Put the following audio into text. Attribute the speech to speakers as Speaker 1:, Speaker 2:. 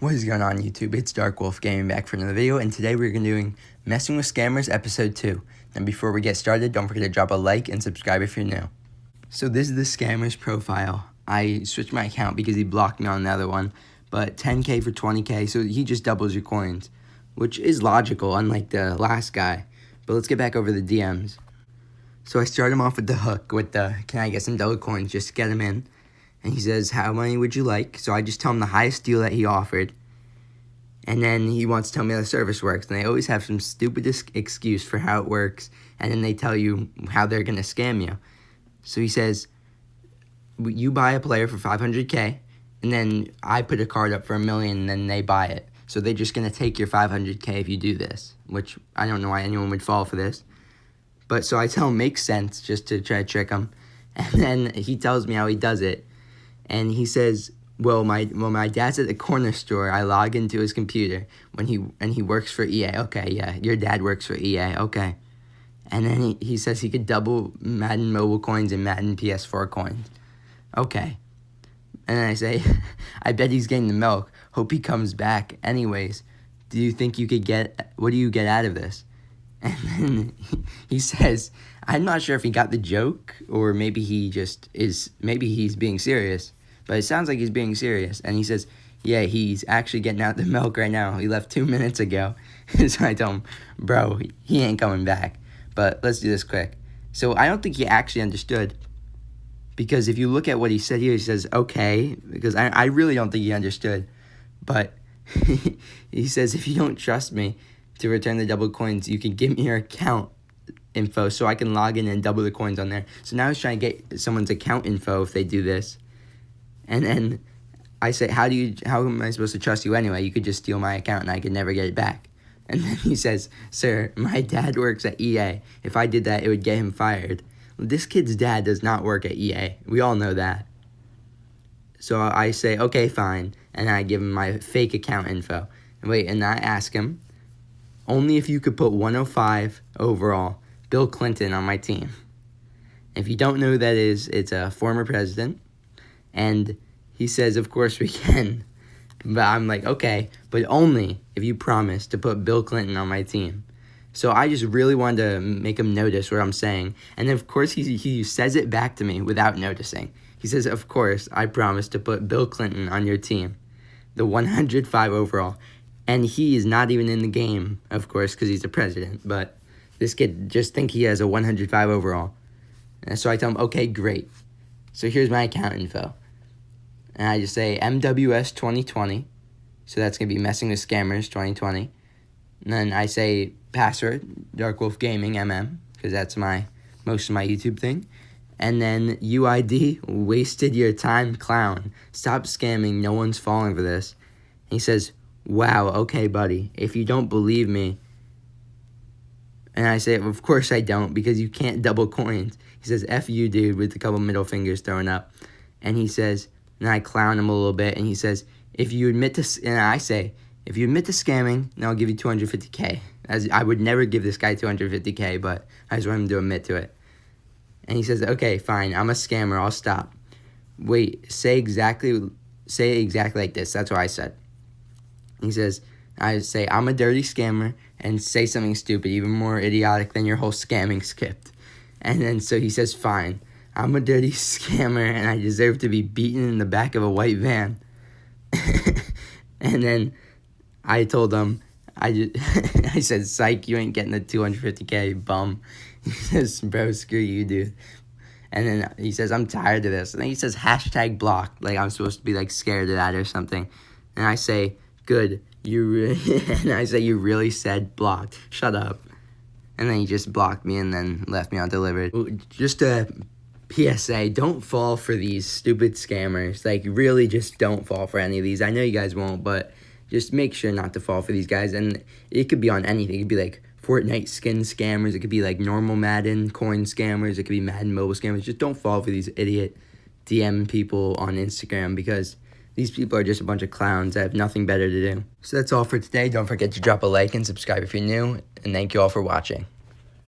Speaker 1: What is going on, YouTube? It's Dark Wolf Gaming back for another video, and today we're going to be doing Messing with Scammers Episode 2. And before we get started, don't forget to drop a like and subscribe if you're new. So this is the scammer's profile. I switched my account because he blocked me on the other one, but 10k for 20k, so he just doubles your coins, which is logical, unlike the last guy. But let's get back over the DMs. So I start him off with the hook, with the, can I get some double coins, just to get him in. And he says, how many would you like? So I just tell him the highest deal that he offered. And then he wants to tell me how the service works. And they always have some stupid excuse for how it works. And then they tell you how they're going to scam you. So he says, you buy a player for 500k. And then I put a card up for $1 million and then they buy it. So they're just going to take your 500k if you do this. Which I don't know why anyone would fall for this. But so I tell him makes sense just to try to trick him. And then he tells me how he does it. And he says, well, my dad's at the corner store. I log into his computer when he works for EA. Okay, yeah, your dad works for EA. Okay. And then he says he could double Madden mobile coins and Madden PS4 coins. Okay. And then I say, I bet he's getting the milk. Hope he comes back. Anyways, do you think you could what do you get out of this? And then he says, I'm not sure if he got the joke or maybe maybe he's being serious. But it sounds like he's being serious. And he says, yeah, he's actually getting out the milk right now. He left 2 minutes ago. So I tell him, bro, he ain't coming back. But let's do this quick. So I don't think he actually understood. Because if you look at what he said here, he says, okay. Because I really don't think he understood. But he says, if you don't trust me to return the double coins, you can give me your account info so I can log in and double the coins on there. So now he's trying to get someone's account info if they do this. And then I say, how am I supposed to trust you anyway? You could just steal my account and I could never get it back. And then he says, sir, my dad works at EA. If I did that, it would get him fired. This kid's dad does not work at EA. We all know that. So I say, okay, fine. And I give him my fake account info. And I ask him, only if you could put 105 overall, Bill Clinton on my team. If you don't know who that is, it's a former president. And he says, of course we can. But I'm like, okay, but only if you promise to put Bill Clinton on my team. So I just really wanted to make him notice what I'm saying. And then, of course, he says it back to me without noticing. He says, of course, I promise to put Bill Clinton on your team. The 105 overall. And he is not even in the game, of course, because he's the president. But this kid just think he has a 105 overall. And so I tell him, okay, great. So here's my account info. And I just say MWS 2020. So that's going to be Messing with Scammers 2020. And then I say password, Dark Wolf Gaming MM, because that's most of my YouTube thing. And then UID, wasted your time, clown. Stop scamming, no one's falling for this. And he says, wow, okay, buddy, if you don't believe me. And I say, of course I don't, because you can't double coins. He says, F you, dude, with a couple middle fingers thrown up. And he says, and I clown him a little bit, and he says, if you admit to scamming, then I'll give you 250k. As I would never give this guy 250k, but I just want him to admit to it. And he says, okay, fine, I'm a scammer, I'll stop. Wait, say it exactly like this. That's what I said. He says, I say, I'm a dirty scammer, and say something stupid, even more idiotic than your whole scamming script. And then so he says, fine, I'm a dirty scammer, and I deserve to be beaten in the back of a white van. And then I told him, I said, psych, you ain't getting the 250k, bum. He says, bro, screw you, dude. And then he says, I'm tired of this. And then he says, hashtag blocked, like I'm supposed to be like scared of that or something. And I say, good, and I say, you really said blocked, shut up. And then he just blocked me and then left me undelivered. Just a PSA, don't fall for these stupid scammers. Like, really just don't fall for any of these. I know you guys won't, but just make sure not to fall for these guys. And it could be on anything. It could be like Fortnite skin scammers. It could be like normal Madden coin scammers. It could be Madden mobile scammers. Just don't fall for these idiot DM people on Instagram, because these people are just a bunch of clowns that have nothing better to do. So that's all for today. Don't forget to drop a like and subscribe if you're new. And thank you all for watching.